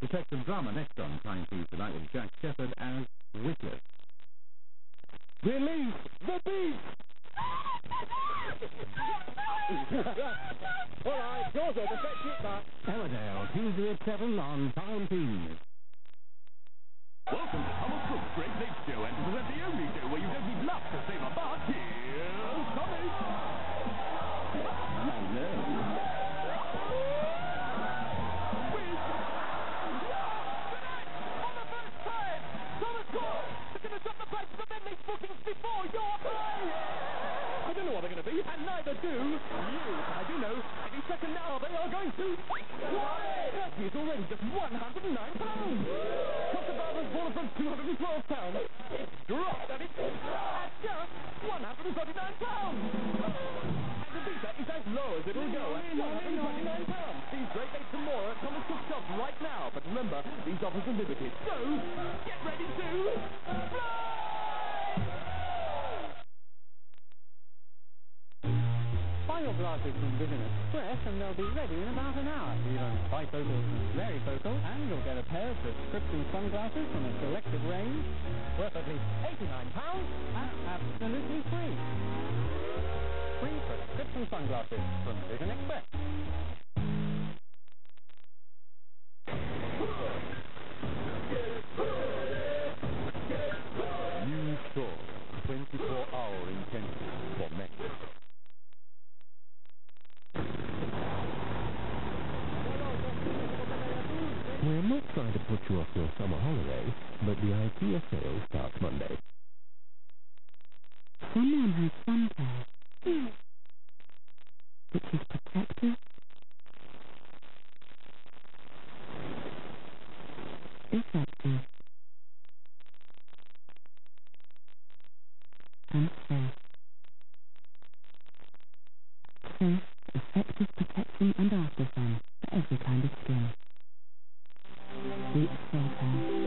Detective drama next on Tyne Tees Adverts with Jack Shepherd as Witless. Release the beast! All right, yours are the fetch it back. Emmerdale, Tuesday at 7 on Tyne Tees. Welcome to Thomas Cook's Great Big Show, and to present the only show where you don't need luck to save a buck, here's Tommy! Hello. On the first time, Thomas Cook is going to drop the price of these bookings before your eyes! I don't know what they're going to be, and neither do you. I do know, any second now they are going to... Courtney is already just £109. Costa Barbara's fallen from £212. It's dropped, and it's at just £139. And the beta is as low as it'll go at £129. These great dates and more at Thomas Cook shops right now. But remember, these offers are limited, so get ready to fly! Buy your glasses from Vision Express and they'll be ready in about an hour. Even bifocals and varifocal, and you'll get a pair of prescription sunglasses from a selected range worth at least £89 and absolutely free. Free prescription sunglasses from Vision Express. New Storm, 24-hour intensity for men. We're not trying to put you off your summer holiday, but the ITV sale starts Monday. Someone has sun care, which is protective, effective, and safe. Safe, effective protection and after sun for every kind of skin. Deep Sun Care.